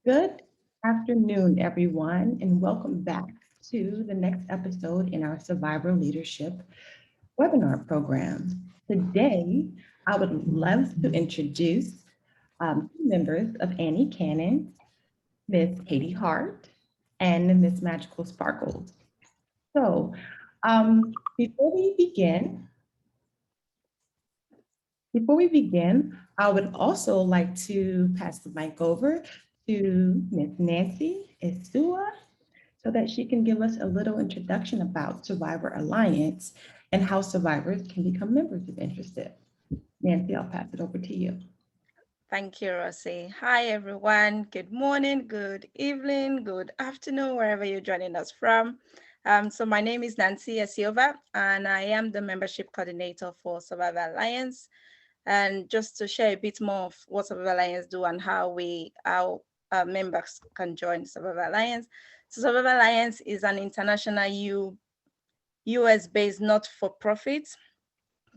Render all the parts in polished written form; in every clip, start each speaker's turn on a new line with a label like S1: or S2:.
S1: Good afternoon, everyone, and welcome back to the next episode in our Survivor Leadership webinar program. Today, I would love to introduce two members of AnnieCannons, Miss Catie Hart and Miss Magical Sparkles. So, before we begin, I would also like to pass the mic over to Miss Nancy Isua so that she can give us a little introduction about Survivor Alliance and how survivors can become members if interested. Nancy, I'll pass it over to you.
S2: Thank you, Rosie. Hi, everyone. Good morning, good evening, good afternoon, wherever you're joining us from. So my name is Nancy Asiova, and I am the membership coordinator for Survivor Alliance. And just to share a bit more of what Survivor Alliance do and how our members can join Survivor Alliance. So Survivor Alliance is an international US-based not-for-profit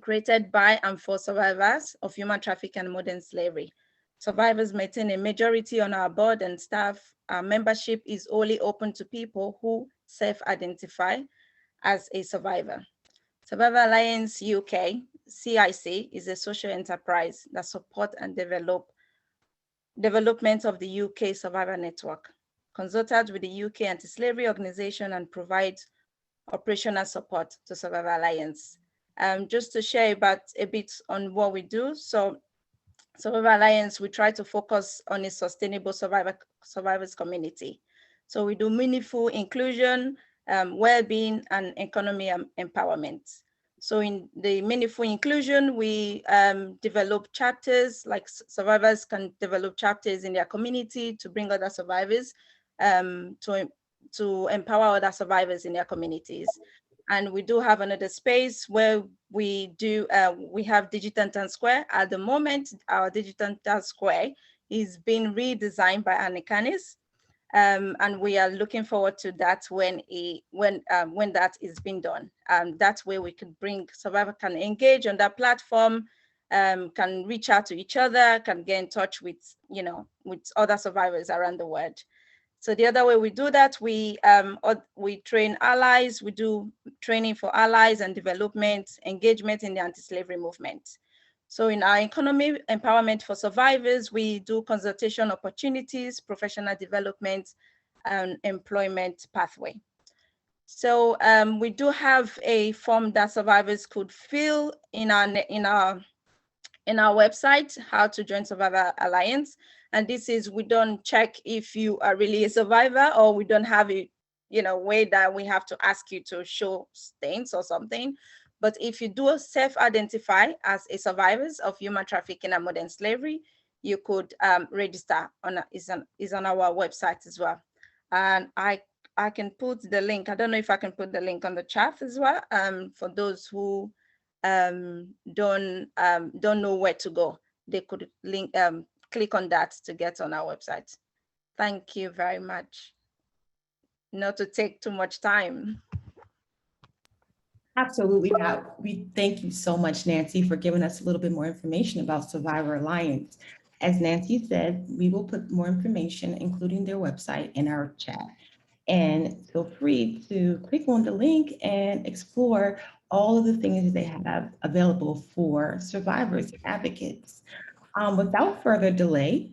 S2: created by and for survivors of human trafficking and modern slavery. Survivors maintain a majority on our board and staff. Our membership is only open to people who self-identify as a survivor. Survivor Alliance UK, CIC, is a social enterprise that supports and development of the UK Survivor Network, consulted with the UK Anti-Slavery Organization and provides operational support to Survivor Alliance. Just to share about a bit on what we do. So Survivor Alliance, we try to focus on a sustainable survivors community. So we do meaningful inclusion, well-being, and economy empowerment. So in the meaningful inclusion, we develop chapters, like survivors can develop chapters in their community to bring other survivors, to empower other survivors in their communities. And we do have another space where we have Digital Town Square. At the moment, our Digital Town Square is being redesigned by AnnieCannons. And we are looking forward to that when that is being done. That way we can bring survivors can engage on that platform, can reach out to each other, can get in touch with other survivors around the world. So the other way we do that, we train allies, we do training for allies and development, engagement in the anti-slavery movement. So in our economy empowerment for survivors, we do consultation opportunities, professional development, and employment pathway. So we do have a form that survivors could fill in our website, how to join Survivor Alliance. And this is, we don't check if you are really a survivor, or we don't have a way that we have to ask you to show stains or something. But if you do self-identify as a survivor of human trafficking and modern slavery, you could register is on our website as well. And I can put the link. I don't know if I can put the link on the chat as well, for those who don't know where to go. They could click on that to get on our website. Thank you very much. Not to take too much time.
S1: Absolutely not. We thank you so much, Nancy, for giving us a little bit more information about Survivor Alliance. As Nancy said, we will put more information, including their website, in our chat. And feel free to click on the link and explore all of the things that they have available for survivors and advocates. Without further delay,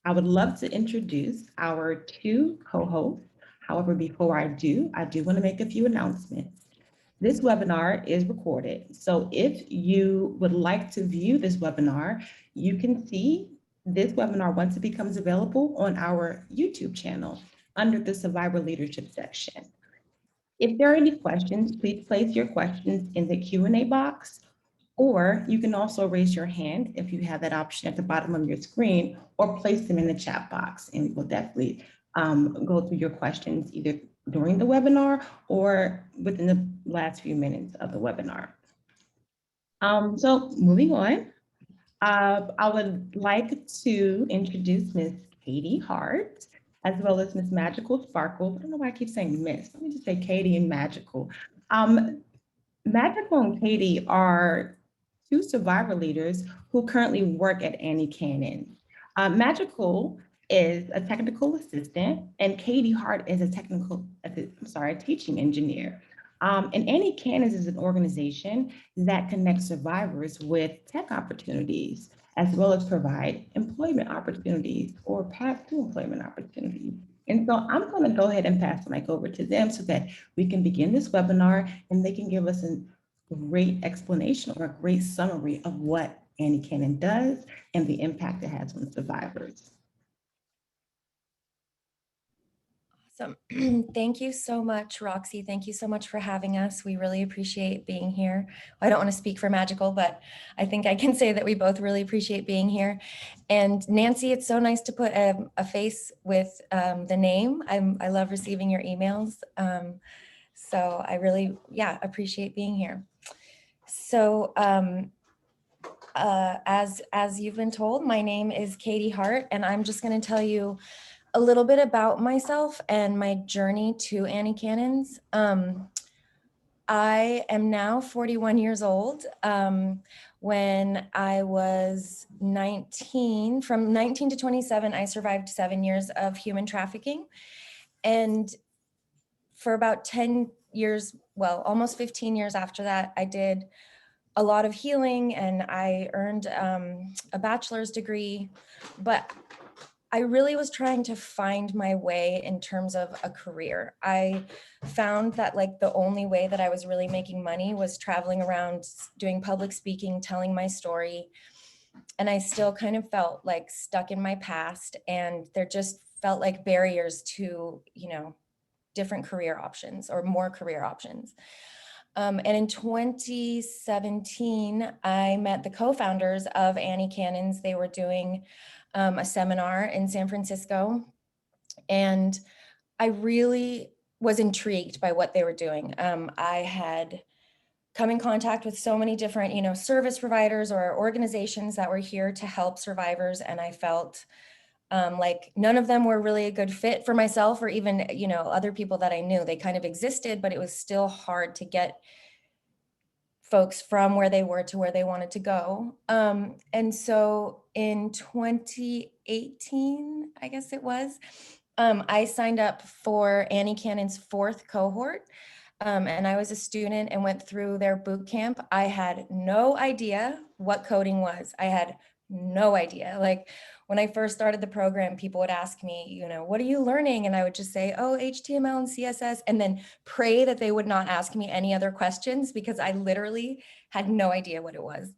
S1: I would love to introduce our two co-hosts. However, before I do want to make a few announcements. This webinar is recorded. So if you would like to view this webinar, you can see this webinar once it becomes available on our YouTube channel under the Survivor Leadership section. If there are any questions, please place your questions in the Q&A box, or you can also raise your hand if you have that option at the bottom of your screen, or place them in the chat box, and we'll definitely go through your questions either during the webinar or within the last few minutes of the webinar. So moving on, I would like to introduce Ms. Catie Hart, as well as Ms. Magical Sparkle. I don't know why I keep saying Miss. Let me just say Catie and Magical. Magical and Catie are two survivor leaders who currently work at AnnieCannon. Magical is a technical assistant, and Catie Hart is a teaching engineer. And AnnieCannons is an organization that connects survivors with tech opportunities, as well as provide employment opportunities or path to employment opportunities. And so I'm going to go ahead and pass the mic over to them so that we can begin this webinar and they can give us a great explanation or a great summary of what AnnieCannon does and the impact it has on survivors.
S3: Awesome. Thank you so much, Roxy. Thank you so much for having us. We really appreciate being here. I don't want to speak for Magical, but I think I can say that we both really appreciate being here. And Nancy, it's so nice to put a face with the name. I love receiving your emails. So I really, appreciate being here. So as you've been told, my name is Catie Hart, and I'm just going to tell you a little bit about myself and my journey to AnnieCannons. I am now 41 years old. When I was 19, from 19 to 27, I survived 7 years of human trafficking. And for about 10 years, well, almost 15 years after that, I did a lot of healing and I earned a bachelor's degree, but I really was trying to find my way in terms of a career. I found that like the only way that I was really making money was traveling around, doing public speaking, telling my story. And I still kind of felt like stuck in my past, and there just felt like barriers to, different career options or more career options. And in 2017, I met the co-founders of AnnieCannons. They were doing a seminar in San Francisco, and I really was intrigued by what they were doing. I had come in contact with so many different, service providers or organizations that were here to help survivors, and I felt like none of them were really a good fit for myself or even, other people that I knew. They kind of existed, but it was still hard to get folks from where they were to where they wanted to go. And so in 2018, I guess it was, I signed up for AnnieCannon's 4th cohort. And I was a student and went through their boot camp. I had no idea what coding was. I had no idea. Like when I first started the program, people would ask me, what are you learning? And I would just say, oh, HTML and CSS, and then pray that they would not ask me any other questions because I literally had no idea what it was.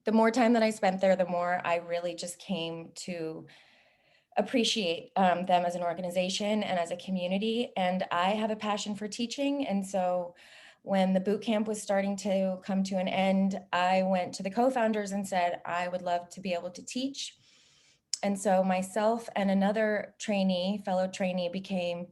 S3: The more time that I spent there, the more I really just came to appreciate them as an organization and as a community. And I have a passion for teaching. And so when the boot camp was starting to come to an end, I went to the co-founders and said, I would love to be able to teach. And so myself and another fellow trainee became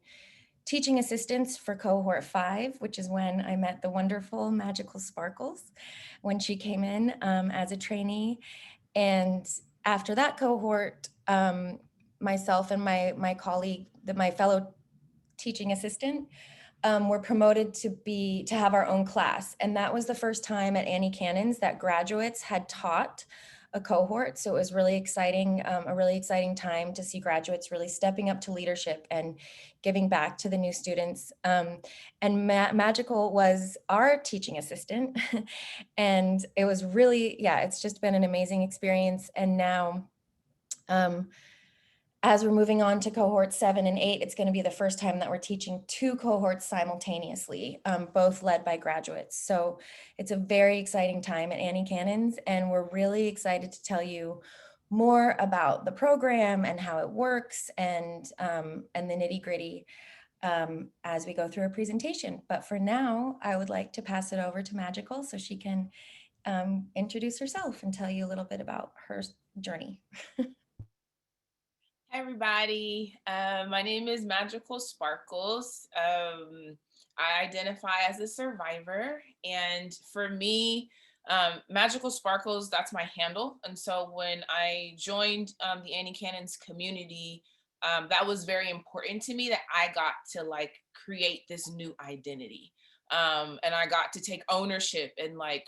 S3: teaching assistants for cohort 5, which is when I met the wonderful Magical Sparkles when she came in as a trainee. And after that cohort, myself and my colleague, my fellow teaching assistant, were promoted to have our own class. And that was the first time at AnnieCannons that graduates had taught a cohort. So it was really exciting, a really exciting time to see graduates really stepping up to leadership and giving back to the new students. And Magical was our teaching assistant. And it was really, it's just been an amazing experience. And now, as we're moving on to cohort 7 and 8, it's going to be the first time that we're teaching 2 cohorts simultaneously, both led by graduates. So it's a very exciting time at AnnieCannons, and we're really excited to tell you more about the program and how it works and the nitty-gritty as we go through our presentation. But for now, I would like to pass it over to Magical so she can introduce herself and tell you a little bit about her journey.
S4: Hi, everybody. My name is Magical Sparkles. I identify as a survivor. And for me, Magical Sparkles, that's my handle. And so when I joined the AnnieCannons community, that was very important to me that I got to like create this new identity. And I got to take ownership and like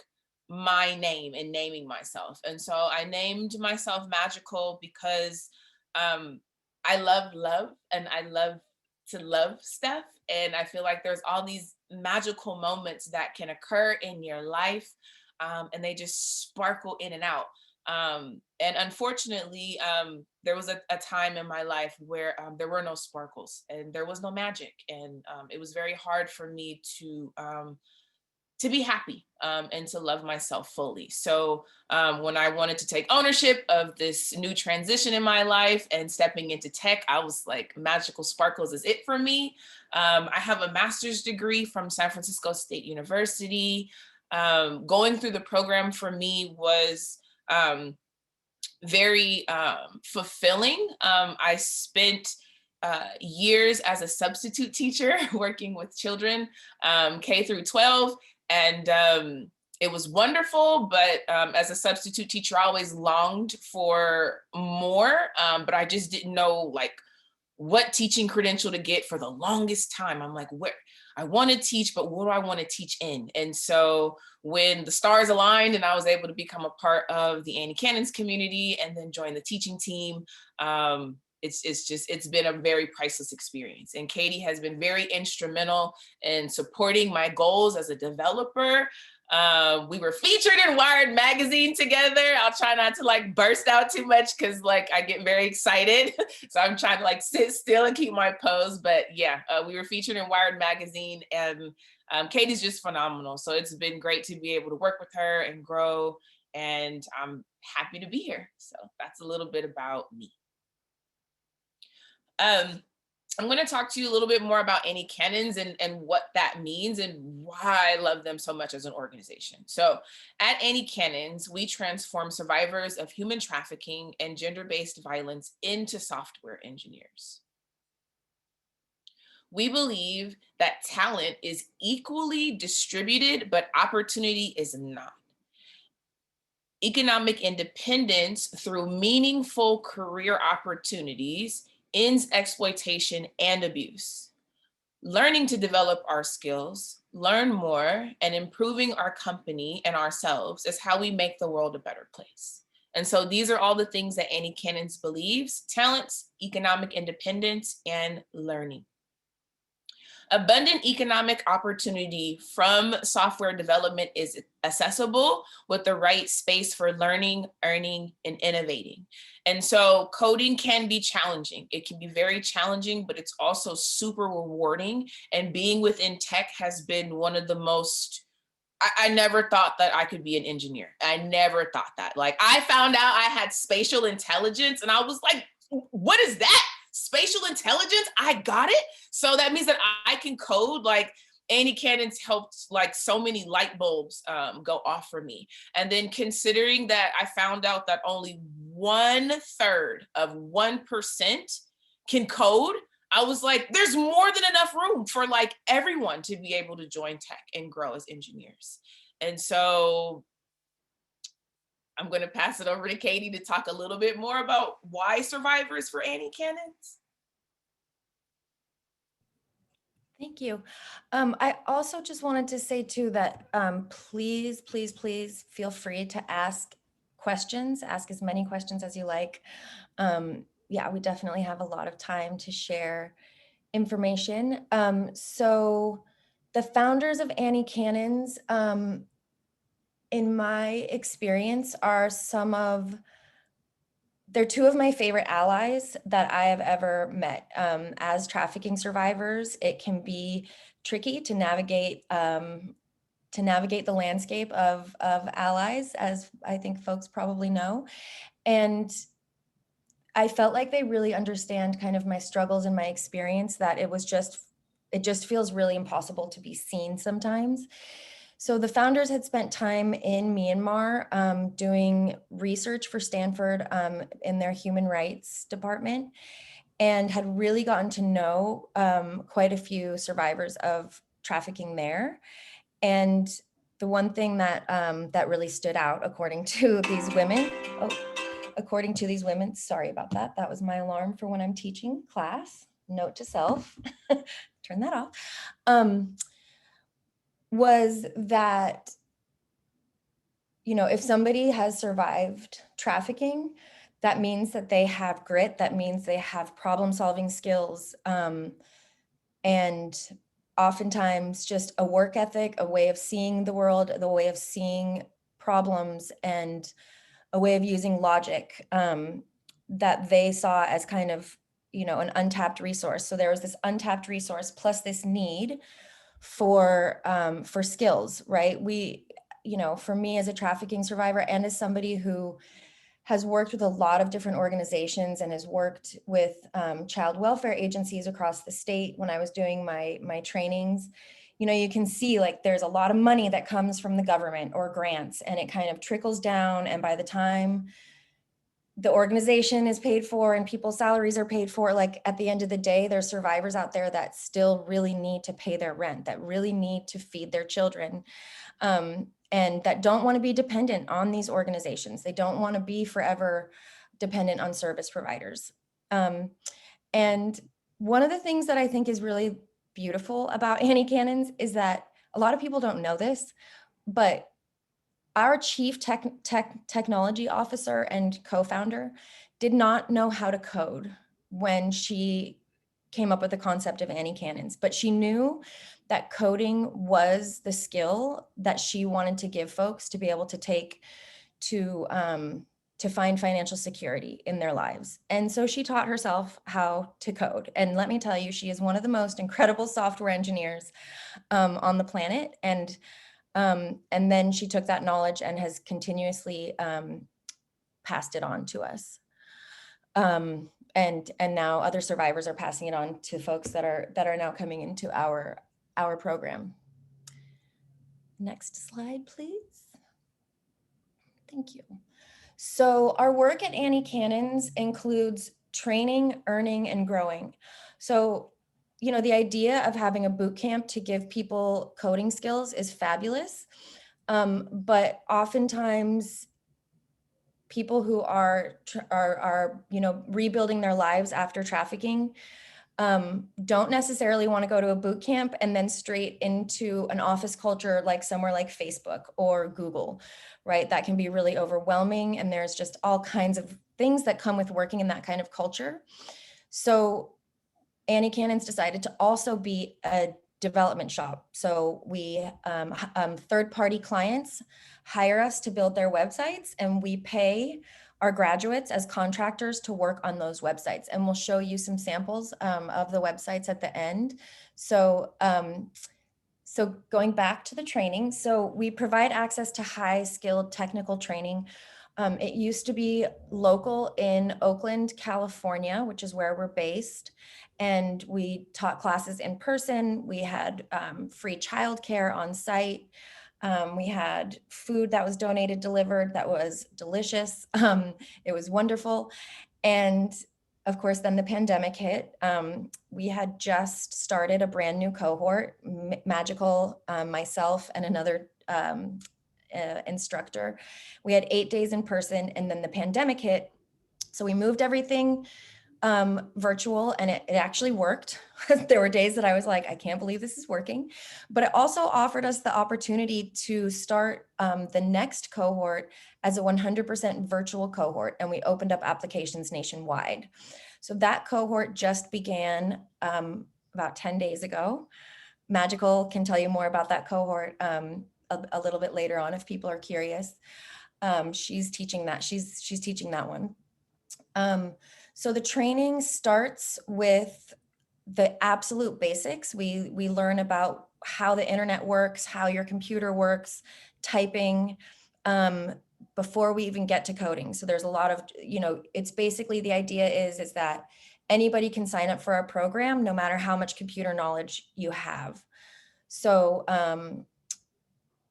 S4: my name and naming myself. And so I named myself Magical because I love love, and I love to love stuff. And I feel like there's all these magical moments that can occur in your life, and they just sparkle in and out. And unfortunately, there was a time in my life where there were no sparkles and there was no magic. And it was very hard for me to be happy, and to love myself fully. So when I wanted to take ownership of this new transition in my life and stepping into tech, I was like, magical sparkles is it for me. I have a master's degree from San Francisco State University. Going through the program for me was very fulfilling. I spent years as a substitute teacher working with children, K through 12. And it was wonderful, but as a substitute teacher, I always longed for more, but I just didn't know like what teaching credential to get for the longest time. I'm like, where I want to teach, but what do I want to teach in? And so when the stars aligned and I was able to become a part of the AnnieCannons community and then join the teaching team, it's been a very priceless experience. And Catie has been very instrumental in supporting my goals as a developer. We were featured in Wired magazine together. I'll try not to like burst out too much because like I get very excited. So I'm trying to like sit still and keep my pose. But yeah, we were featured in Wired magazine, and Catie's just phenomenal. So it's been great to be able to work with her and grow. And I'm happy to be here. So that's a little bit about me. I'm going to talk to you a little bit more about AnnieCannons and what that means and why I love them so much as an organization. So at AnnieCannons, we transform survivors of human trafficking and gender-based violence into software engineers. We believe that talent is equally distributed, but opportunity is not. Economic independence through meaningful career opportunities ends exploitation and abuse. Learning to develop our skills, learn more, and improving our company and ourselves is how we make the world a better place. And so these are all the things that AnnieCannons believes: talents, economic independence, and learning. Abundant economic opportunity from software development is accessible with the right space for learning, earning, and innovating. And so coding can be challenging. It can be very challenging, but it's also super rewarding. And being within tech has been one of the most, I never thought that I could be an engineer. I never thought that. Like I found out I had spatial intelligence and I was like, what is that? Spatial intelligence? I got it. So that means that I can code. Like AnnieCannons helped like so many light bulbs go off for me. And then considering that I found out that only 1/3 of 1% can code, I was like, there's more than enough room for like everyone to be able to join tech and grow as engineers. And so I'm going to pass it over to Catie to talk a little bit more about why survivors for AnnieCannons.
S3: Thank you. I also just wanted to say too that please, please, please feel free to ask questions, ask as many questions as you like. Yeah, we definitely have a lot of time to share information. So the founders of AnnieCannons, in my experience, are they're two of my favorite allies that I have ever met. As trafficking survivors, it can be tricky to navigate the landscape of allies, as I think folks probably know. And I felt like they really understand kind of my struggles and my experience, that it just feels really impossible to be seen sometimes. So the founders had spent time in Myanmar doing research for Stanford in their human rights department, and had really gotten to know quite a few survivors of trafficking there. And the one thing that that really stood out, according to these women, sorry about that. That was my alarm for when I'm teaching class. Note to self, turn that off. Was that you know, if somebody has survived trafficking, that means that they have grit, that means they have problem-solving skills, and oftentimes just a work ethic, a way of seeing the world, the way of seeing problems, and a way of using logic that they saw as kind of, you know, an untapped resource. So there was this untapped resource plus this need for skills, right? We, you know, for me as a trafficking survivor and as somebody who has worked with a lot of different organizations and has worked with child welfare agencies across the state when I was doing my trainings, you know, you can see like there's a lot of money that comes from the government or grants, and it kind of trickles down. And by the time the organization is paid for and people's salaries are paid for, like at the end of the day, there's survivors out there that still really need to pay their rent, that really need to feed their children. And that don't want to be dependent on these organizations. They don't want to be forever dependent on service providers. And one of the things that I think is really beautiful about AnnieCannons is that a lot of people don't know this, but our chief technology officer and co-founder did not know how to code when she came up with the concept of AnnieCannons, but she knew that coding was the skill that she wanted to give folks to be able to take to find financial security in their lives. And so she taught herself how to code. And let me tell you, she is one of the most incredible software engineers on the planet. And then she took that knowledge and has continuously passed it on to us. And now other survivors are passing it on to folks that are now coming into our program. Next slide, please. Thank you. So our work at AnnieCannons includes training, earning, and growing. So, you know, the idea of having a boot camp to give people coding skills is fabulous. But oftentimes people who are you know, rebuilding their lives after trafficking don't necessarily want to go to a boot camp and then straight into an office culture like somewhere like Facebook or Google, right? That can be really overwhelming, and there's just all kinds of things that come with working in that kind of culture. So AnnieCannons decided to also be a development shop. So we third-party clients hire us to build their websites, and we pay our graduates as contractors to work on those websites. And we'll show you some samples of the websites at the end. So, so going back to the training, so we provide access to high-skilled technical training. It used to be local in Oakland, California, which is where we're based. And we taught classes in person. We had free childcare on site. We had food that was donated, delivered, that was delicious. It was wonderful. And of course, then the pandemic hit. We had just started a brand new cohort, Magical, myself, and another instructor. We had 8 days in person, and then the pandemic hit. So we moved everything virtual, and it actually worked. There were days that I was like, I can't believe this is working. But it also offered us the opportunity to start the next cohort as a 100% virtual cohort, and we opened up applications nationwide. So that cohort just began about 10 days ago. Magical can tell you more about that cohort a little bit later on if people are curious. She's teaching that. She's teaching that one. So the training starts with the absolute basics. We learn about how the internet works, how your computer works, typing, before we even get to coding. So there's a lot of, you know, it's basically the idea is that anybody can sign up for our program, no matter how much computer knowledge you have. So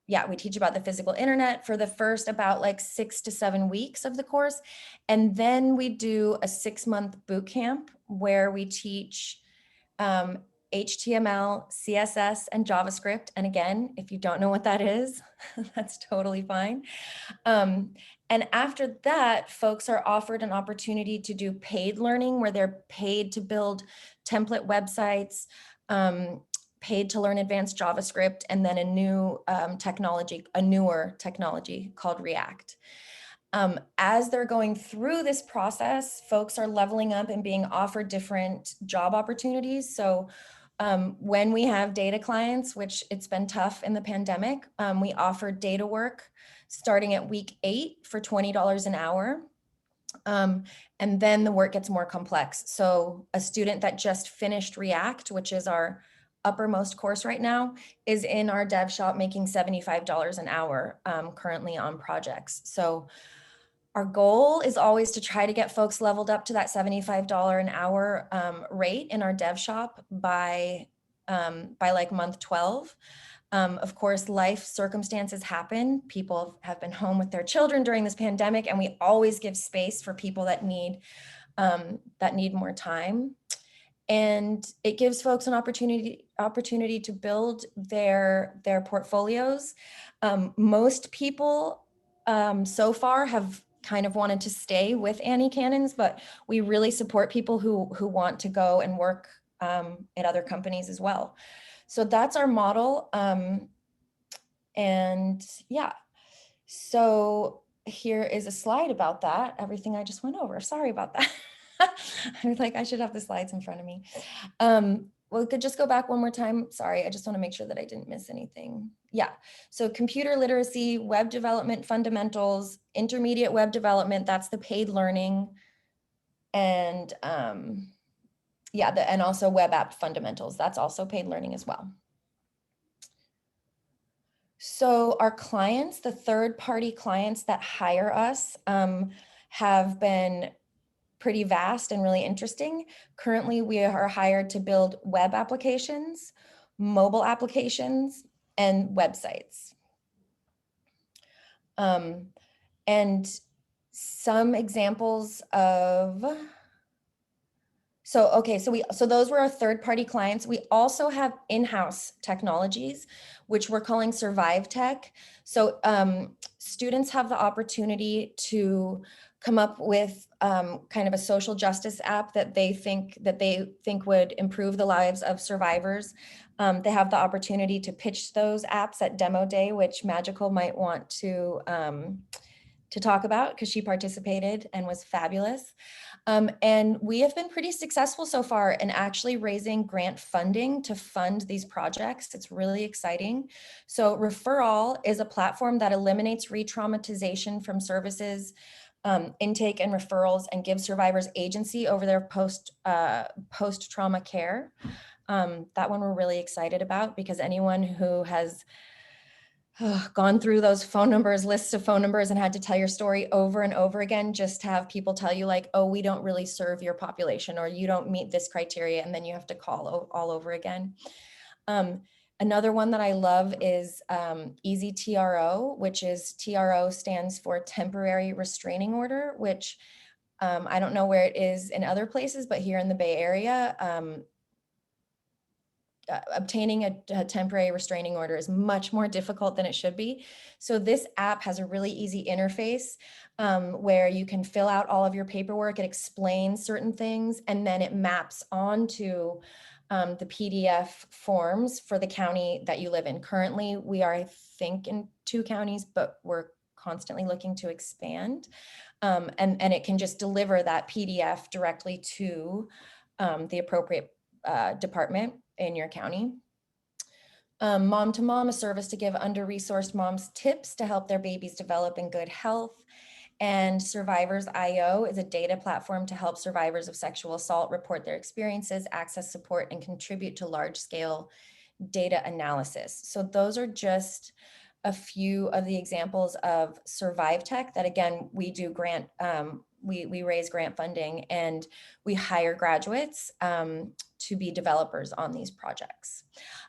S3: yeah, we teach about the physical internet for the first about like 6 to 7 weeks of the course. And then we do a 6-month boot camp where we teach HTML, CSS, and JavaScript. And again, if you don't know what that is, that's totally fine. And after that, folks are offered an opportunity to do paid learning where they're paid to build template websites, paid to learn advanced JavaScript, and then a newer technology called React. As they're going through this process, folks are leveling up and being offered different job opportunities. So when we have data clients, which it's been tough in the pandemic, we offer data work starting at week 8 for $20 an hour. And then the work gets more complex. So a student that just finished React, which is our uppermost course right now, is in our dev shop making $75 an hour currently on projects. So our goal is always to try to get folks leveled up to that $75 an hour rate in our dev shop by like month 12. Of course, life circumstances happen. People have been home with their children during this pandemic, and we always give space for people that need more time. And it gives folks an opportunity to build their portfolios. Most people so far have kind of wanted to stay with AnnieCannons, but we really support people who want to go and work at other companies as well. So that's our model. And yeah, so here is a slide about that. Everything I just went over. Sorry about that. I was like, I should have the slides in front of me. Well, could just go back one more time. Sorry, I just want to make sure that I didn't miss anything. Yeah, so computer literacy, web development fundamentals, intermediate web development, that's the paid learning. And yeah, and also web app fundamentals, that's also paid learning as well. So our clients, the third-party clients that hire us have been pretty vast and really interesting. Currently, we are hired to build web applications, mobile applications, and websites. And some examples of, so those were our third-party clients. We also have in-house technologies, which we're calling Survive Tech. So students have the opportunity to come up with kind of a social justice app that they think would improve the lives of survivors. They have the opportunity to pitch those apps at demo day, which Magical might want to talk about because she participated and was fabulous. And we have been pretty successful so far in actually raising grant funding to fund these projects. It's really exciting. So Referral is a platform that eliminates re-traumatization from services, intake and referrals, and gives survivors agency over their post-trauma care. That one we're really excited about because anyone who has gone through those phone numbers, lists of phone numbers, and had to tell your story over and over again, just to have people tell you like, oh, we don't really serve your population, or you don't meet this criteria, and then you have to call all over again. Another one that I love is Easy TRO, which is TRO stands for Temporary Restraining Order, which I don't know where it is in other places, but here in the Bay Area, obtaining a temporary restraining order is much more difficult than it should be. So this app has a really easy interface where you can fill out all of your paperwork. It explains certain things, and then it maps onto the PDF forms for the county that you live in. Currently, we are, I think, in 2 counties, but we're constantly looking to expand. And it can just deliver that PDF directly to the appropriate department in your county. Mom to Mom, a service to give under-resourced moms tips to help their babies develop in good health. And Survivors.io is a data platform to help survivors of sexual assault report their experiences, access support, and contribute to large-scale data analysis. So those are just a few of the examples of Survive Tech that, again, we do grant, we raise grant funding, and we hire graduates to be developers on these projects.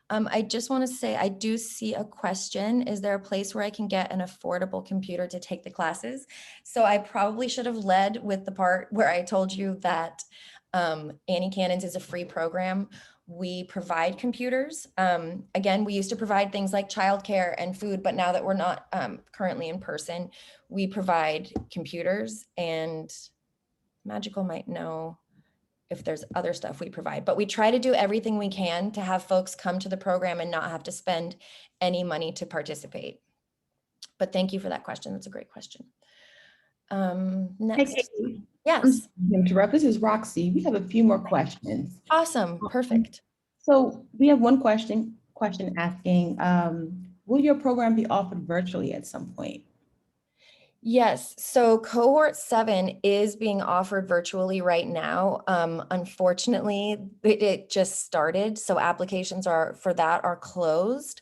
S3: I just want to say, I do see a question. Is there a place where I can get an affordable computer to take the classes? So I probably should have led with the part where I told you that AnnieCannons is a free program. We provide computers. Again, we used to provide things like childcare and food, but now that we're not currently in person, we provide computers, and Magical might know if there's other stuff we provide, but we try to do everything we can to have folks come to the program and not have to spend any money to participate. But thank you for that question. That's a great question.
S1: Hey,
S3: Next.
S1: Katie, I'm
S3: Yes.
S1: sorry to interrupt. This is Roxy. We have a few more questions.
S3: Awesome. Perfect.
S1: So we have one question asking, will your program be offered virtually at some point?
S3: Yes, so cohort 7 is being offered virtually right now. Unfortunately, it just started, so applications for that are closed.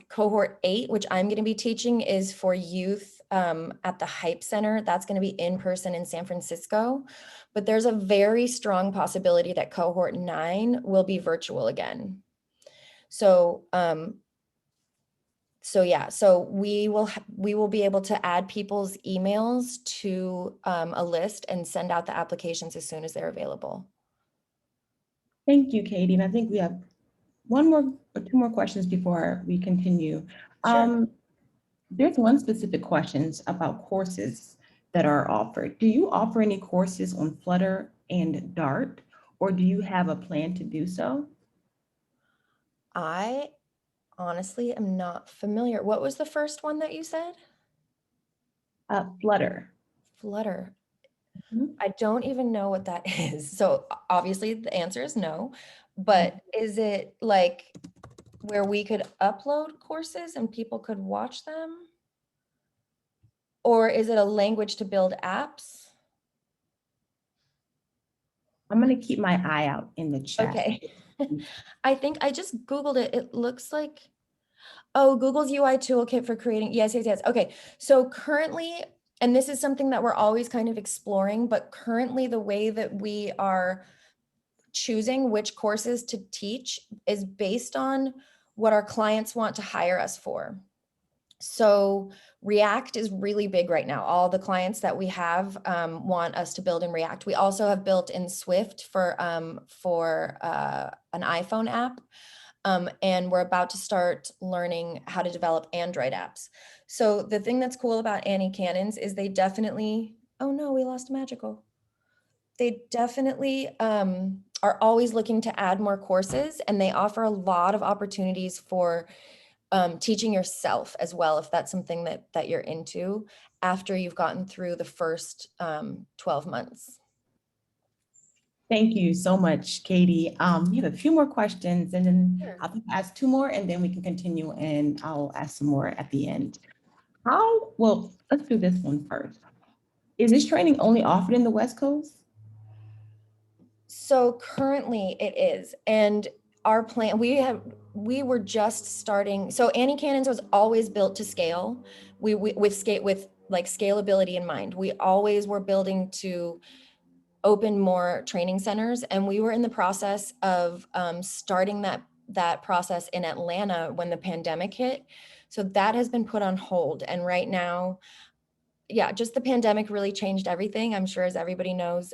S3: Cohort 8, which I'm going to be teaching, is for youth at the Hype Center. That's going to be in person in San Francisco, but there's a very strong possibility that cohort 9 will be virtual again. So we will be able to add people's emails to a list and send out the applications as soon as they're available.
S1: Thank you, Katie. And I think we have one more or two more questions before we continue.
S3: Sure.
S1: There's one specific questions about courses that are offered. Do you offer any courses on Flutter and Dart, or do you have a plan to do so?
S3: I honestly am not familiar. What was the first one that you said?
S1: Flutter.
S3: Flutter.
S1: Mhm.
S3: I don't even know what that is. So obviously the answer is no, but is it like where we could upload courses and people could watch them? Or is it a language to build apps?
S1: I'm going to keep my eye out in the chat.
S3: Okay. I think I just Googled it. It looks like, oh, Google's UI toolkit for creating. Yes. Okay. So currently, and this is something that we're always kind of exploring, but currently the way that we are choosing which courses to teach is based on what our clients want to hire us for. So React is really big right now. All the clients that we have want us to build in React. We also have built in Swift for an iPhone app. And we're about to start learning how to develop Android apps. So the thing that's cool about AnnieCannons is they definitely, oh no, we lost Magical. They definitely are always looking to add more courses, and they offer a lot of opportunities for teaching yourself as well, if that's something that you're into after you've gotten through the first 12 months.
S1: Thank you so much, Katie. We have a few more questions, and then
S3: Sure.
S1: I'll ask two more, and then we can continue, and I'll ask some more at the end. Well, let's do this one first. Is this training only offered in the West Coast?
S3: So currently it is, and our plan, we were just starting. So AnnieCannons was always built to scale. With like scalability in mind. We always were building to open more training centers, and we were in the process of starting that process in Atlanta when the pandemic hit. So that has been put on hold, and right now, yeah, just the pandemic really changed everything, I'm sure, as everybody knows.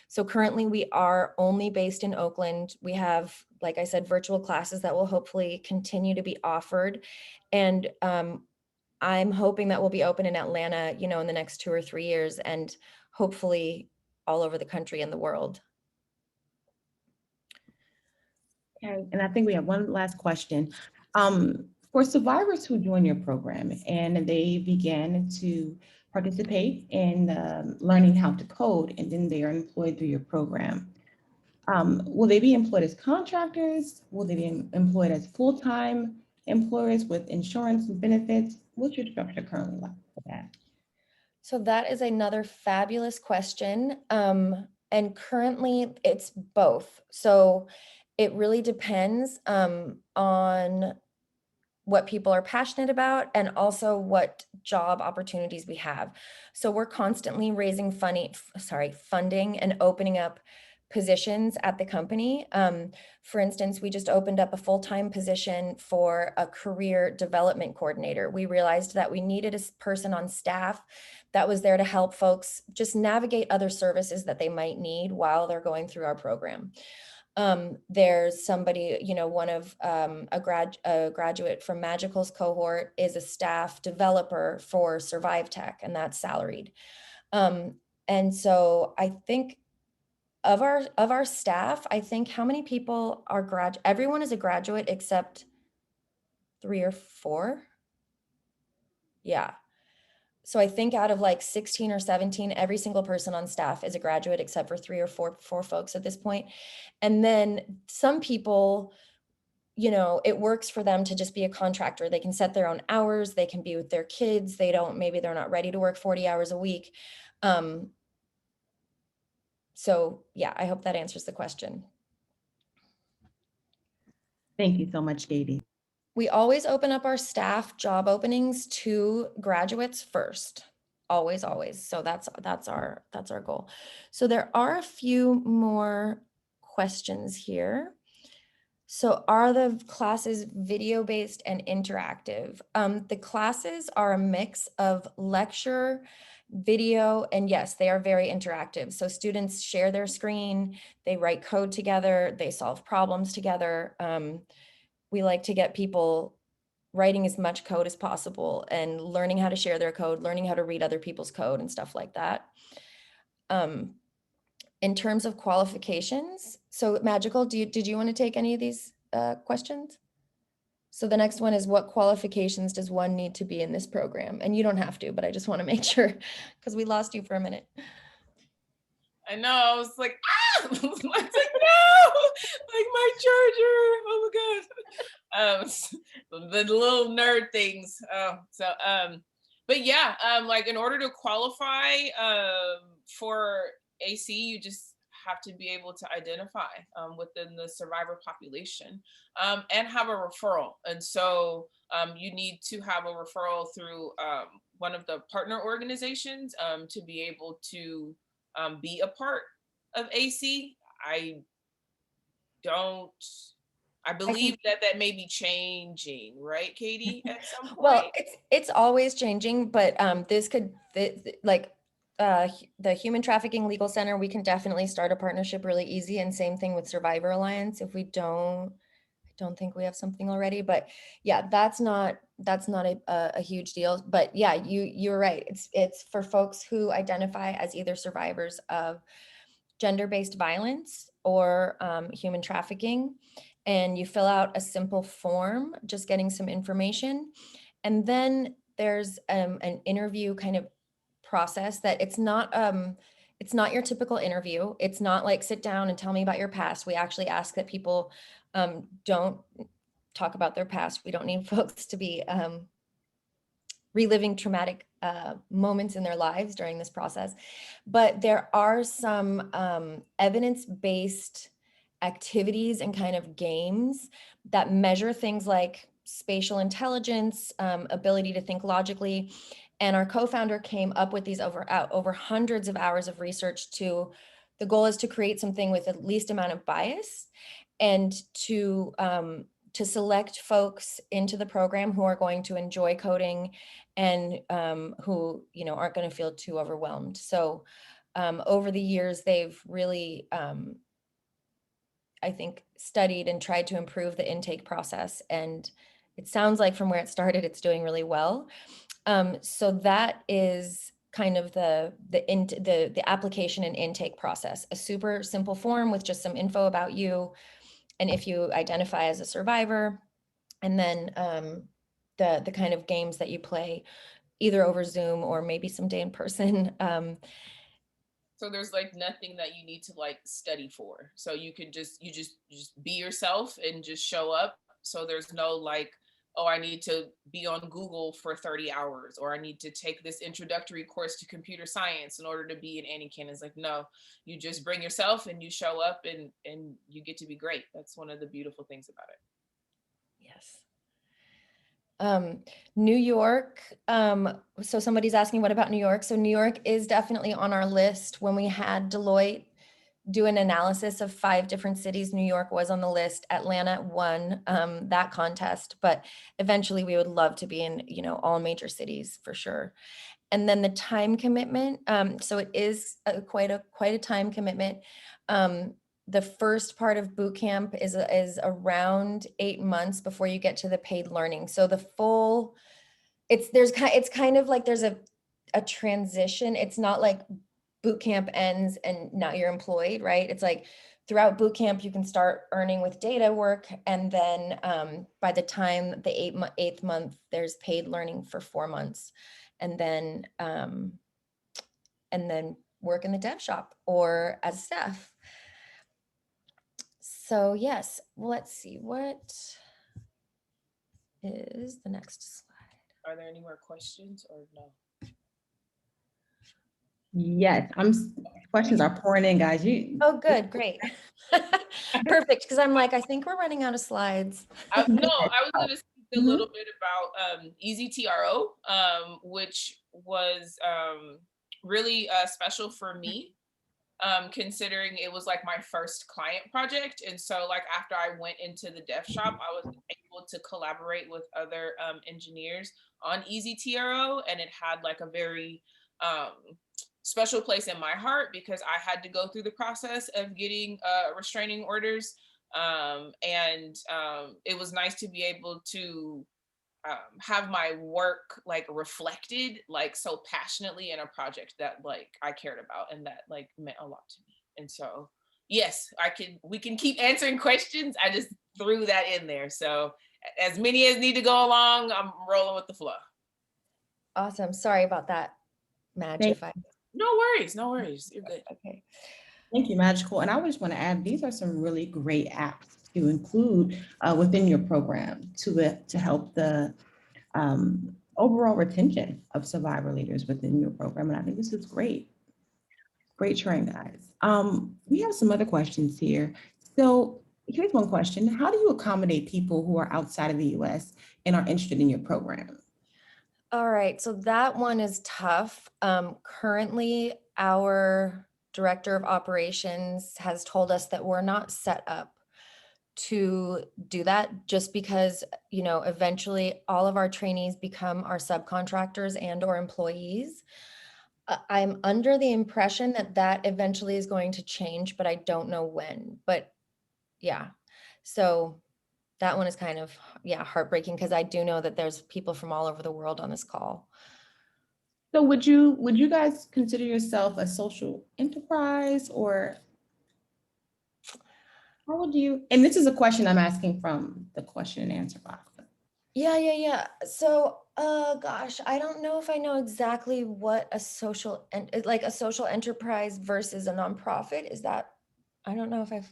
S3: So currently we are only based in Oakland. We have, like I said, virtual classes that will hopefully continue to be offered. And I'm hoping that we'll be open in Atlanta, in the next 2 or 3 years, and hopefully all over the country and the world.
S1: Okay, and I think we have one last question. For survivors who join your program and they begin to participate in learning how to code, and then they are employed through your program, will they be employed as contractors? Will they be employed as full-time employers with insurance and benefits? What's your structure currently like for that?
S3: So that is another fabulous question. And currently it's both. So it really depends on what people are passionate about and also what job opportunities we have. So we're constantly raising funding and opening up positions at the company. For instance, we just opened up a full-time position for a career development coordinator. We realized that we needed a person on staff that was there to help folks just navigate other services that they might need while they're going through our program. There's somebody, one of a graduate from Magical's cohort is a staff developer for Survive Tech, and that's salaried. And so I think of our staff, I think how many people are everyone is a graduate except 3 or 4. Yeah. So I think out of like 16 or 17, every single person on staff is a graduate except for 3 or 4 folks at this point. And then some people, you know, it works for them to just be a contractor. They can set their own hours. They can be with their kids. Maybe they're not ready to work 40 hours a week. So yeah, I hope that answers the question.
S1: Thank you so much, Catie.
S3: We always open up our staff job openings to graduates first. Always, always. So that's our goal. So there are a few more questions here. So are the classes video-based and interactive? The classes are a mix of lecture, video, and yes, they are very interactive. So students share their screen, they write code together, they solve problems together. We like to get people writing as much code as possible and learning how to share their code, learning how to read other people's code and stuff like that. In terms of qualifications, so Magical, did you want to take any of these questions? So the next one is, what qualifications does one need to be in this program? And you don't have to, but I just want to make sure because we lost you for a minute.
S4: I know, I was like, ah! I was like, no, like my charger. Oh my God. The little nerd things. But yeah, like in order to qualify for AC, you just have to be able to identify within the survivor population and have a referral. And so you need to have a referral through one of the partner organizations to be able to be a part of AC. I believe that may be changing, right, Catie, at some point?
S3: Well, it's always changing, but this could, like the Human Trafficking Legal Center, we can definitely start a partnership really easy, and same thing with Survivor Alliance. If we don't, I don't think we have something already, but yeah, that's not a huge deal. But yeah, you're right. It's for folks who identify as either survivors of gender-based violence or human trafficking. And you fill out a simple form, just getting some information. And then there's an interview kind of process that it's not your typical interview. It's not like sit down and tell me about your past. We actually ask that people don't talk about their past. We don't need folks to be reliving traumatic moments in their lives during this process. But there are some evidence-based activities and kind of games that measure things like spatial intelligence, ability to think logically. And our co-founder came up with these over hundreds of hours of research the goal is to create something with the least amount of bias and to select folks into the program who are going to enjoy coding and who, aren't going to feel too overwhelmed. So over the years, they've really, I think, studied and tried to improve the intake process. And it sounds like from where it started, it's doing really well. So that is kind of the application and intake process, a super simple form with just some info about you. And if you identify as a survivor, and then the kind of games that you play either over Zoom or maybe someday in person.
S4: So there's like nothing that you need to like study for. So you can just be yourself and just show up. So there's no like, oh, I need to be on Google for 30 hours, or I need to take this introductory course to computer science in order to be an AnnieCannons. Like, no, you just bring yourself and you show up and you get to be great. That's one of the beautiful things about it.
S3: Yes. New York. So somebody's asking, what about New York? So New York is definitely on our list. When we had Deloitte do an analysis of 5 different cities, New York was on the list. Atlanta won that contest, but eventually we would love to be in, all major cities for sure. And then the time commitment. So it is quite a time commitment. The first part of boot camp is around 8 months before you get to the paid learning. So the full, it's kind of like there's a transition. It's not like boot camp ends and now you're employed, right? It's like throughout boot camp, you can start earning with data work. And then by the time the eighth month, there's paid learning for 4 months. And then work in the dev shop or as staff. So yes, let's see, what is the next slide?
S4: Are there any more questions or no?
S1: Yes, questions are pouring in, guys.
S3: Oh, good, great. Perfect, because I'm like, I think we're running out of slides.
S4: No, I was going to speak a little bit about Easy TRO, which was really special for me, considering it was like my first client project. And so like after I went into the dev shop, I was able to collaborate with other engineers on Easy TRO, and it had like a very special place in my heart because I had to go through the process of getting restraining orders. It was nice to be able to have my work like reflected like so passionately in a project that like I cared about and that like meant a lot to me. And so yes, we can keep answering questions. I just threw that in there. So as many as need to go along, I'm rolling with the flow.
S3: Awesome. Sorry about that, Madge.
S4: No worries. You're good.
S3: Okay.
S1: Thank you, Magical. And I just want to add, these are some really great apps to include within your program to help the overall retention of survivor leaders within your program. And I think this is great. Great training, guys. We have some other questions here. So here's one question. How do you accommodate people who are outside of the US and are interested in your program?
S3: All right, so that one is tough. Currently, our director of operations has told us that we're not set up to do that just because, you know, eventually all of our trainees become our subcontractors and or employees. I'm under the impression that that eventually is going to change, but I don't know when. But yeah, so that one is kind of, yeah, heartbreaking because I do know that there's people from all over the world on this call.
S1: So would you guys consider yourself a social enterprise, or how would you, and this is a question I'm asking from the question and answer box.
S3: Yeah. So, gosh, I don't know if I know exactly what a social enterprise versus a nonprofit is. That, I don't know if I've.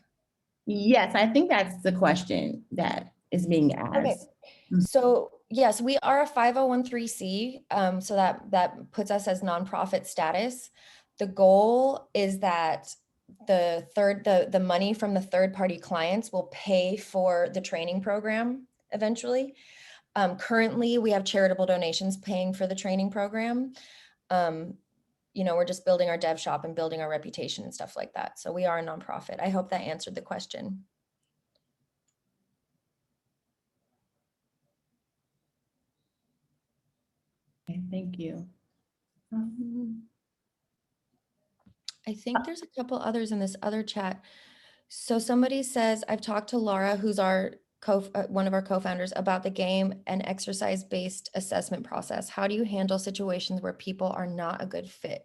S1: Yes, I think that's the question that is being asked.
S3: Okay. So yes, we are a 501(c)(3), so that puts us as nonprofit status. The goal is that the money from the third-party clients will pay for the training program eventually. Currently, we have charitable donations paying for the training program. You know, we're just building our dev shop and building our reputation and stuff like that. So we are a nonprofit. I hope that answered the question.
S1: Okay, thank you.
S3: I think there's a couple others in this other chat. So somebody says, I've talked to Laura, who's our one of our co-founders, about the game and exercise-based assessment process. How do you handle situations where people are not a good fit?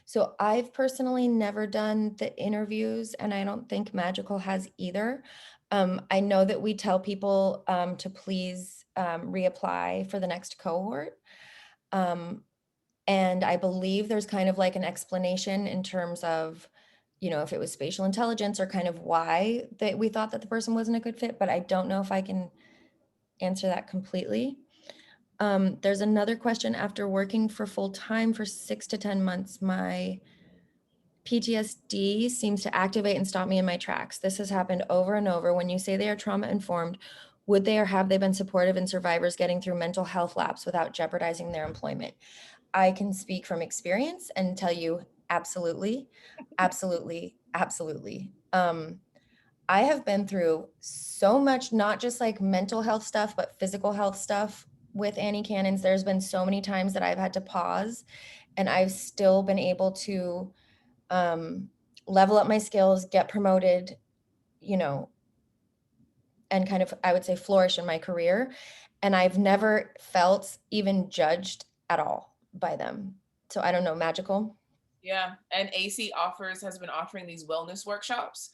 S3: So I've personally never done the interviews, and I don't think Magical has either. I know that we tell people to please reapply for the next cohort. And I believe there's kind of like an explanation in terms of, you know, if it was spatial intelligence or kind of why that we thought that the person wasn't a good fit, but I don't know if I can answer that completely. There's another question. After working for full time for 6 to 10 months, my PTSD seems to activate and stop me in my tracks. This has happened over and over. When you say they are trauma informed, would they or have they been supportive in survivors getting through mental health lapse without jeopardizing their employment? I can speak from experience and tell you absolutely. I have been through so much, not just like mental health stuff, but physical health stuff with AnnieCannons. There's been so many times that I've had to pause, and I've still been able to level up my skills, get promoted, you know, and kind of, I would say, flourish in my career. And I've never felt even judged at all by them. So I don't know, Magical?
S4: Yeah, and AC has been offering these wellness workshops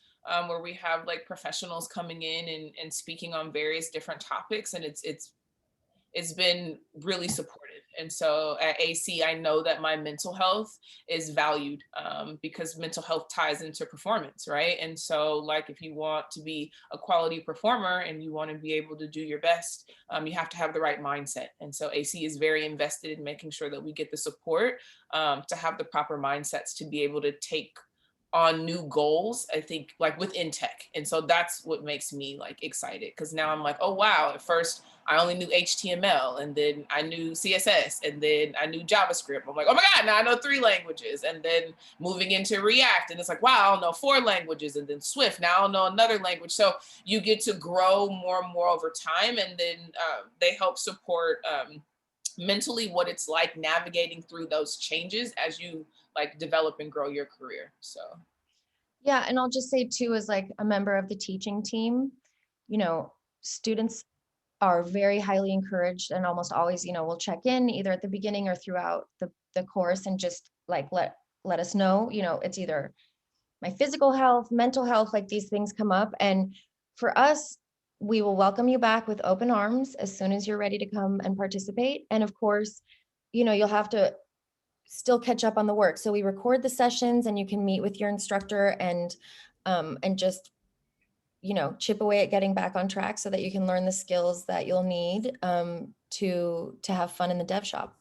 S4: where we have like professionals coming in and speaking on various different topics, and it's been really supportive. And so at AC, I know that my mental health is valued because mental health ties into performance, right? And so like if you want to be a quality performer and you want to be able to do your best, you have to have the right mindset. And so AC is very invested in making sure that we get the support to have the proper mindsets to be able to take on new goals, I think, like within tech. And so that's what makes me like excited, because now I'm like, oh wow, at first I only knew HTML, and then I knew CSS, and then I knew JavaScript. I'm like, oh my God, now I know 3 languages. And then moving into React, and it's like, wow, I'll know 4 languages, and then Swift, now I'll know another language. So you get to grow more and more over time. And then they help support mentally what it's like navigating through those changes as you like develop and grow your career. So
S3: Yeah, and I'll just say too, as like a member of the teaching team, you know, students are very highly encouraged and almost always, you know, will check in either at the beginning or throughout the course and just like let us know, you know, it's either my physical health, mental health, like these things come up. And for us, we will welcome you back with open arms as soon as you're ready to come and participate. And of course, you know, you'll have to still catch up on the work. So we record the sessions and you can meet with your instructor and just, you know, chip away at getting back on track so that you can learn the skills that you'll need to have fun in the dev shop.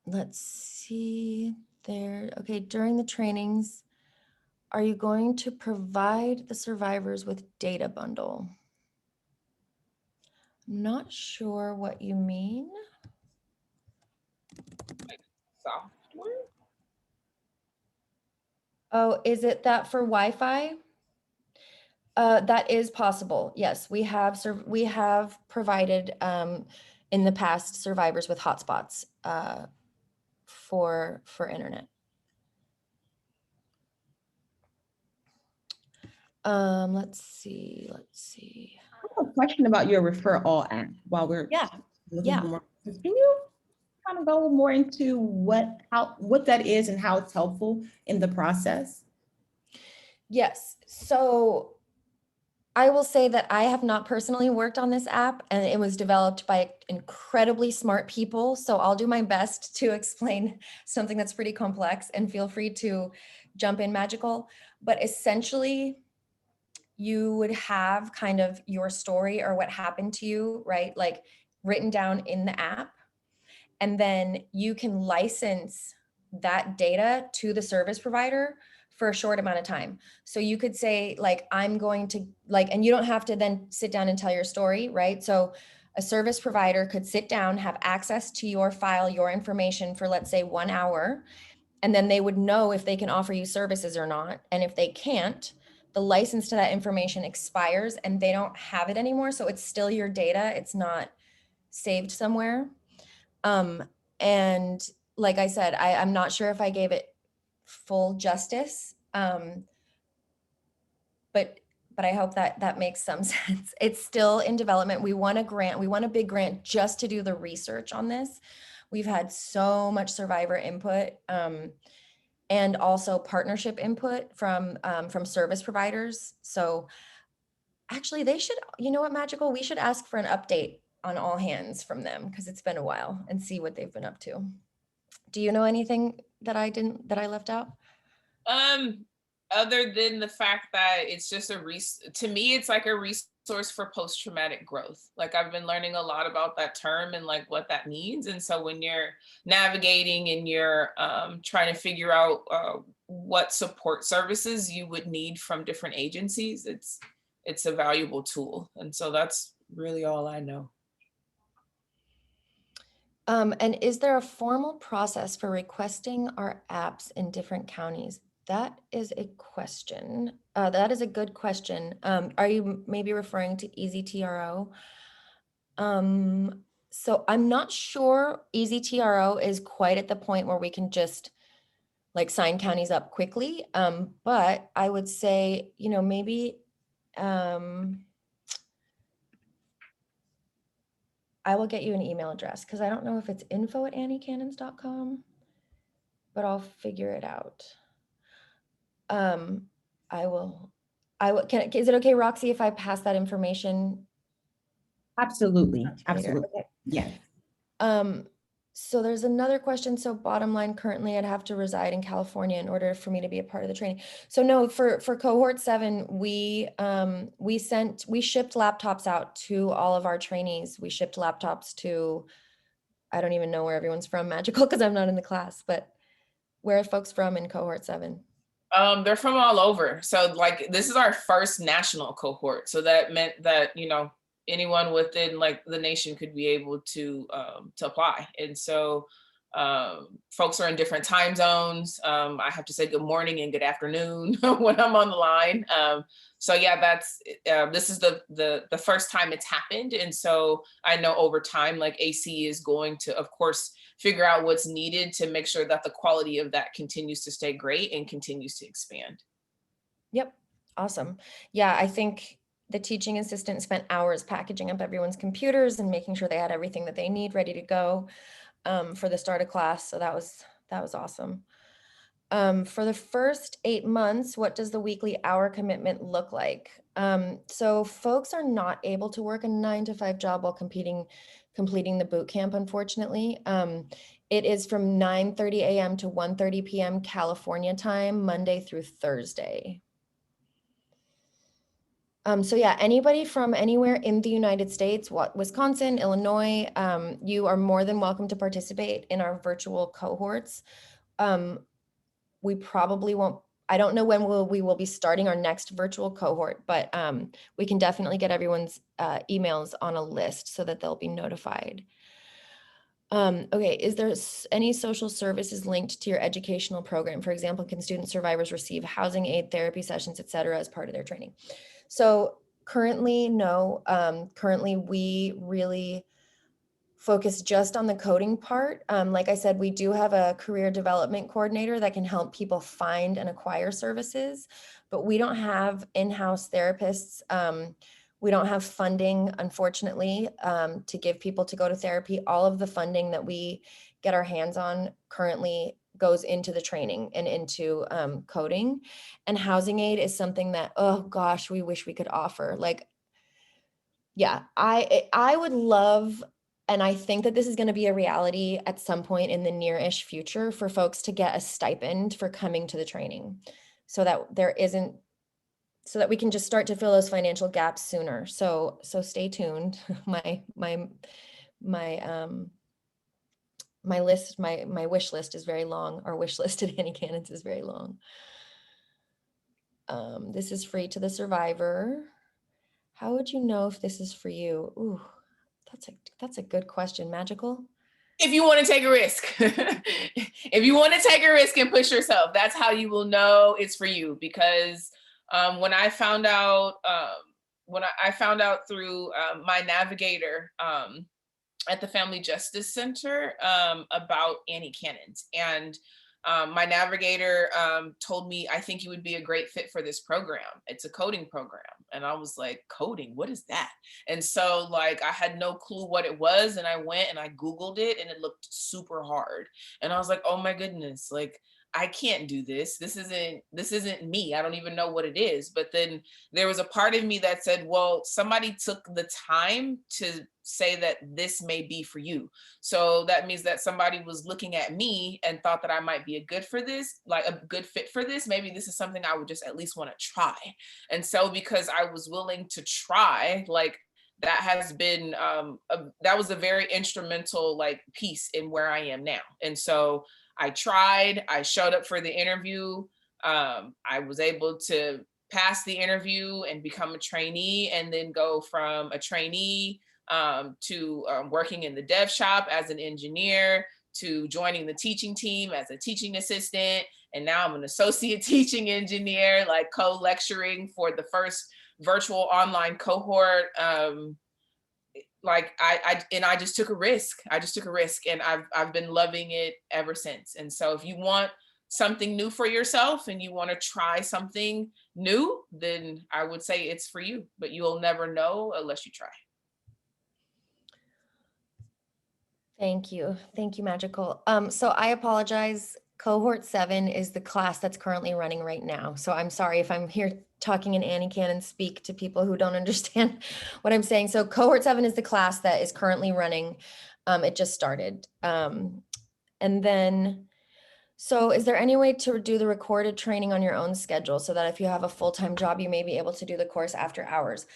S3: Let's see there. Okay, during the trainings, are you going to provide the survivors with data bundle? Not sure what you mean.
S4: software.
S3: Oh, is it that for Wi-Fi? That is possible. Yes, we have provided in the past survivors with hotspots for internet. Let's see.
S1: I have a question about your Refer All app while we're
S3: Yeah.
S1: more. Can you kind of go more into what that is and how it's helpful in the process?
S3: Yes. So I will say that I have not personally worked on this app, and it was developed by incredibly smart people. So I'll do my best to explain something that's pretty complex, and feel free to jump in, Magical. But essentially, you would have kind of your story or what happened to you, right? Like written down in the app. And then you can license that data to the service provider for a short amount of time. So you could say like, I'm going to like, and you don't have to then sit down and tell your story, right? So a service provider could sit down, have access to your file, your information for, let's say, 1 hour. And then they would know if they can offer you services or not. And if they can't, the license to that information expires and they don't have it anymore. So it's still your data. It's not saved somewhere. And like I said, I'm not sure if I gave it full justice. But I hope that makes some sense. It's still in development. We won a grant. We won a big grant just to do the research on this. We've had so much survivor input and also partnership input from service providers. So actually they should, you know what, Magical, we should ask for an update on all hands from them because it's been a while and see what they've been up to. Do you know anything that I left out?
S4: Other than the fact that it's just to me, it's like a resource for post-traumatic growth. Like I've been learning a lot about that term and like what that means. And so when you're navigating and you're trying to figure out what support services you would need from different agencies, it's a valuable tool. And so that's really all I know.
S3: And is there a formal process for requesting our apps in different counties? That is a question. That is a good question. Are you maybe referring to EasyTRO? So I'm not sure EasyTRO is quite at the point where we can just like sign counties up quickly. But I would say, you know, maybe I will get you an email address because I don't know if it's info@anniecannons.com, but I'll figure it out. I will, is it okay, Roxy, if I pass that information
S1: Absolutely,
S3: later?
S1: absolutely.
S3: Okay.
S1: Yes.
S3: So there's another question. So bottom line, currently I'd have to reside in California in order for me to be a part of the training. So no, for cohort 7, we shipped laptops out to all of our trainees. We shipped laptops to, I don't even know where everyone's from, Magical, because I'm not in the class, but where are folks from in cohort 7?
S4: They're from all over. So like, this is our first national cohort. So that meant that, you know, anyone within like the nation could be able to apply. And so folks are in different time zones. I have to say good morning and good afternoon when I'm on the line. So yeah, that's this is the first time it's happened. And so I know over time, like AC is going to, of course, figure out what's needed to make sure that the quality of that continues to stay great and continues to expand.
S3: Yep. Awesome. Yeah, I think the teaching assistant spent hours packaging up everyone's computers and making sure they had everything that they need ready to go for the start of class. So that was awesome. For the first 8 months, what does the weekly hour commitment look like? So folks are not able to work a 9-to-5 job while completing the boot camp, unfortunately. It is from 9:30 a.m. to 1:30 p.m. California time, Monday through Thursday. So yeah, anybody from anywhere in the United States, Wisconsin, Illinois, you are more than welcome to participate in our virtual cohorts. We probably won't, I don't know when we will be starting our next virtual cohort, but we can definitely get everyone's emails on a list so that they'll be notified. Okay, is there any social services linked to your educational program? For example, can student survivors receive housing aid, therapy sessions, et cetera, as part of their training? So currently, no. Currently, we really focus just on the coding part. Like I said, we do have a career development coordinator that can help people find and acquire services, but we don't have in-house therapists. We don't have funding, unfortunately, to give people to go to therapy. All of the funding that we get our hands on currently goes into the training and into coding. And housing aid is something that, oh gosh, we wish we could offer. Like, yeah, I would love, and I think that this is going to be a reality at some point in the near-ish future, for folks to get a stipend for coming to the training, so that so that we can just start to fill those financial gaps sooner. So stay tuned. My wish list is very long. Our wish list at AnnieCannons is very long. This is free to the survivor. How would you know if this is for you? Ooh, that's a good question. Magical?
S4: If you want to take a risk, if you want to take a risk and push yourself, that's how you will know it's for you. Because when I found out, through my navigator at the Family Justice Center about AnnieCannons, and my navigator told me, I think you would be a great fit for this program. It's a coding program. And I was like, coding, what is that? And so like, I had no clue what it was. And I went and I Googled it and it looked super hard. And I was like, oh my goodness, like, I can't do this. This isn't me. I don't even know what it is. But then there was a part of me that said, well, somebody took the time to say that this may be for you. So that means that somebody was looking at me and thought that I might be a good fit for this. Maybe this is something I would just at least want to try. And so because I was willing to try, like, that has been that was a very instrumental like piece in where I am now. And so I tried, I showed up for the interview. I was able to pass the interview and become a trainee, and then go from a trainee to working in the dev shop as an engineer, to joining the teaching team as a teaching assistant. And now I'm an associate teaching engineer, like co-lecturing for the first virtual online cohort. Like I just took a risk. And I've been loving it ever since. And so if you want something new for yourself and you want to try something new, then I would say it's for you, but you'll never know unless you try.
S3: Thank you. Thank you, Magical. So I apologize. Cohort 7 is the class that's currently running right now. So I'm sorry if I'm here talking in AnnieCannon speak to people who don't understand what I'm saying. So Cohort 7 is the class that is currently running. It just started. And then, so is there any way to do the recorded training on your own schedule so that if you have a full-time job, you may be able to do the course after hours?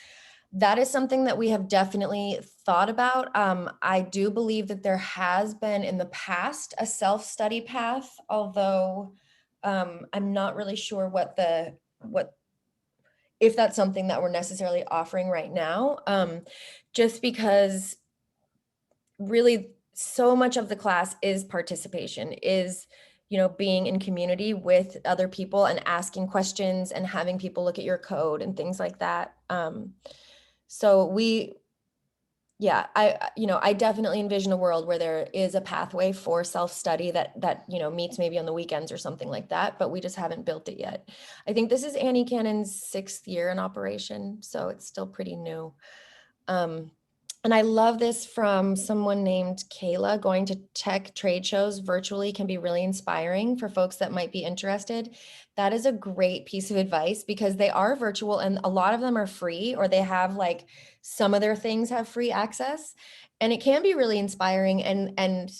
S3: That is something that we have definitely thought about. I do believe that there has been in the past a self-study path, although I'm not really sure if that's something that we're necessarily offering right now, just because really so much of the class is participation, is being in community with other people and asking questions and having people look at your code and things like that. So I definitely envision a world where there is a pathway for self-study that meets maybe on the weekends or something like that, but we just haven't built it yet. I think this is AnnieCannon's 6th year in operation, so it's still pretty new. And I love this from someone named Kayla. Going to tech trade shows virtually can be really inspiring for folks that might be interested. That is a great piece of advice because they are virtual and a lot of them are free, or they have like some of their things have free access, and it can be really inspiring. And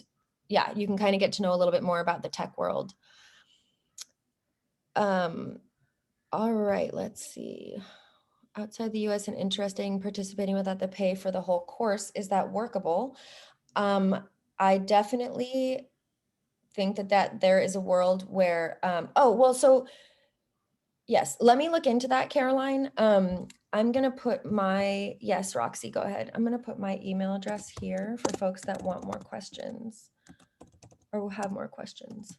S3: yeah, you can kind of get to know a little bit more about the tech world. All right, let's see. Outside the US and interesting, participating without the pay for the whole course, is that workable? I definitely think that there is a world where, so yes, let me look into that, Caroline. I'm gonna put yes, Roxy, go ahead. I'm gonna put my email address here for folks that want more questions or will have more questions.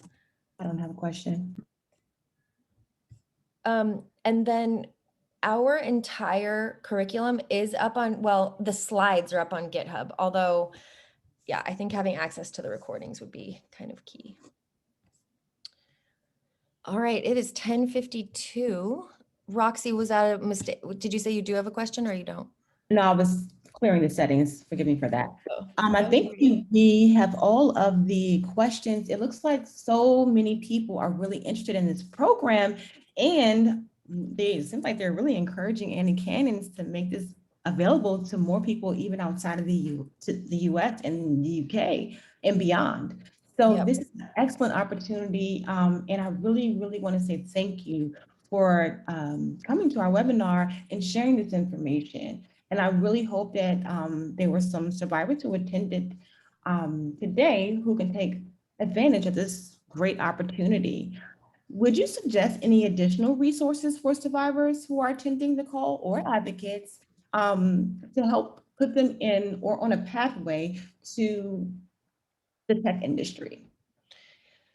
S1: I don't have a question.
S3: And then our entire curriculum is up on, the slides are up on GitHub, although, yeah, I think having access to the recordings would be kind of key. All right, it is 10:52. Roxy, was that a mistake? Did you say you do have a question or you don't?
S1: No, I was clearing the settings. Forgive me for that. I
S3: No
S1: think we have all of the questions. It looks like so many people are really interested in this program, and it seems like they're really encouraging AnnieCannons to make this available to more people, even outside of the US and the UK and beyond. So
S3: Yep.
S1: this is an excellent opportunity, and I really, really want to say thank you for coming to our webinar and sharing this information. And I really hope that there were some survivors who attended today who can take advantage of this great opportunity. Would you suggest any additional resources for survivors who are attending the call or advocates to help put them in or on a pathway to the tech industry?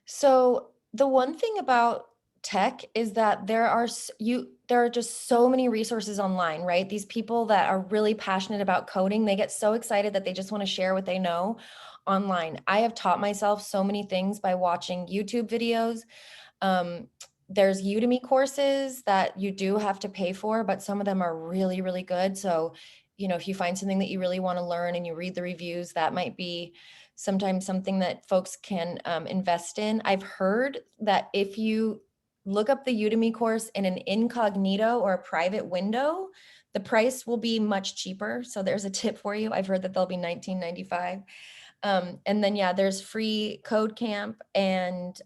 S3: So the one thing about tech is that there are just so many resources online, right? These people that are really passionate about coding, they get so excited that they just want to share what they know online. I have taught myself so many things by watching YouTube videos. There's Udemy courses that you do have to pay for, but some of them are really, really good. So, if you find something that you really want to learn and you read the reviews, that might be sometimes something that folks can invest in. I've heard that if you look up the Udemy course in an incognito or a private window, the price will be much cheaper. So there's a tip for you. I've heard that they'll be $19.95. And then, yeah, there's free code camp and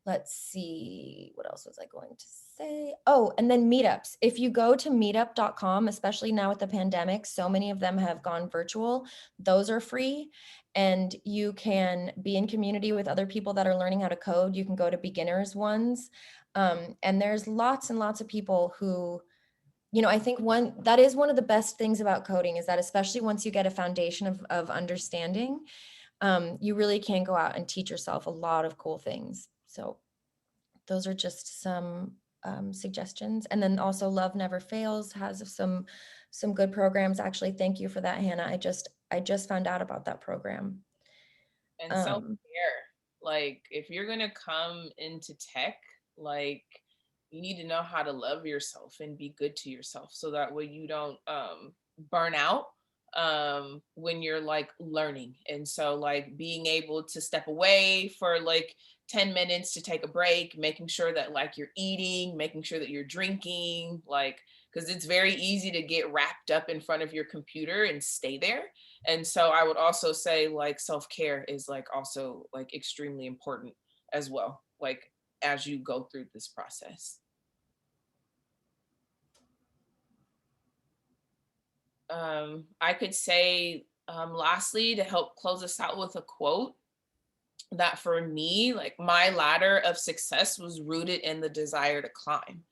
S3: let's see, what else was I going to say? Oh, and then meetups. If you go to meetup.com, especially now with the pandemic, so many of them have gone virtual. Those are free. And you can be in community with other people that are learning how to code. You can go to beginners ones. And there's lots and lots of people who, I think that is one of the best things about coding is that especially once you get a foundation of understanding, you really can go out and teach yourself a lot of cool things. So those are just some suggestions. And then also Love Never Fails has some good programs. Actually, thank you for that, Hannah. I just found out about that program.
S4: And self-care, like if you're gonna come into tech, like you need to know how to love yourself and be good to yourself so that way you don't burn out when you're like learning. And so like being able to step away for like 10 minutes to take a break, making sure that like you're eating, making sure that you're drinking, like, because it's very easy to get wrapped up in front of your computer and stay there. And so I would also say like self-care is like also like extremely important as well, like as you go through this process. I could say lastly, to help close us out with a quote, that for me, like my ladder of success was rooted in the desire to climb.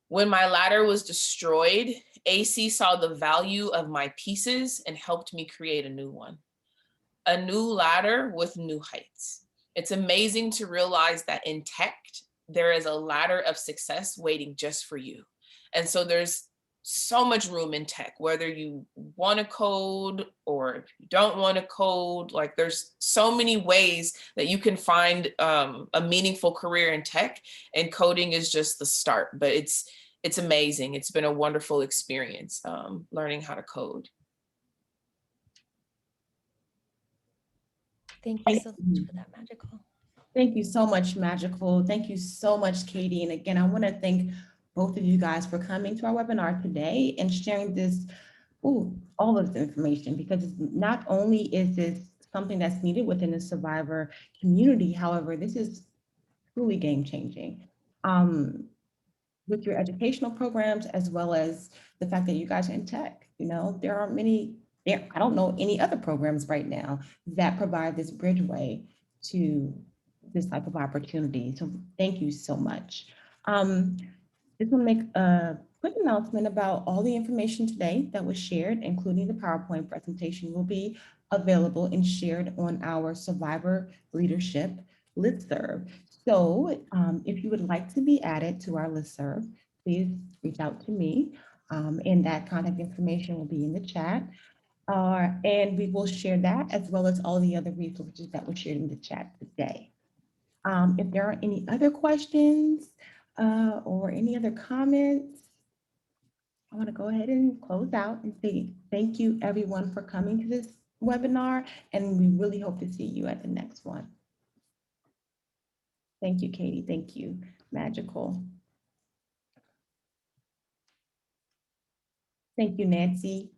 S4: When my ladder was destroyed, AC saw the value of my pieces and helped me create a new one. A new ladder with new heights. It's amazing to realize that in tech, there is a ladder of success waiting just for you. And so there's so much room in tech, whether you want to code or if you don't want to code, like there's so many ways that you can find a meaningful career in tech, and coding is just the start, but it's amazing. It's been a wonderful experience learning how to code.
S3: Thank you so much for that, Magical.
S1: Thank you so much, Magical. Thank you so much, Catie. And again, I want to thank both of you guys for coming to our webinar today and sharing this, all of this information, because not only is this something that's needed within the survivor community, however, this is truly game-changing. With your educational programs, as well as the fact that you guys are in tech, there aren't many, I don't know any other programs right now that provide this bridgeway to this type of opportunity. So thank you so much. Just want to make a quick announcement about all the information today that was shared, including the PowerPoint presentation, will be available and shared on our Survivor Leadership listserv. So if you would like to be added to our listserv, please reach out to me, and that contact information will be in the chat. And we will share that as well as all the other resources that were shared in the chat today. If there are any other questions or any other comments, I want to go ahead and close out and say thank you everyone for coming to this webinar, and we really hope to see you at the next one. Thank you, Catie. Thank you, Magical. Thank you, Nancy.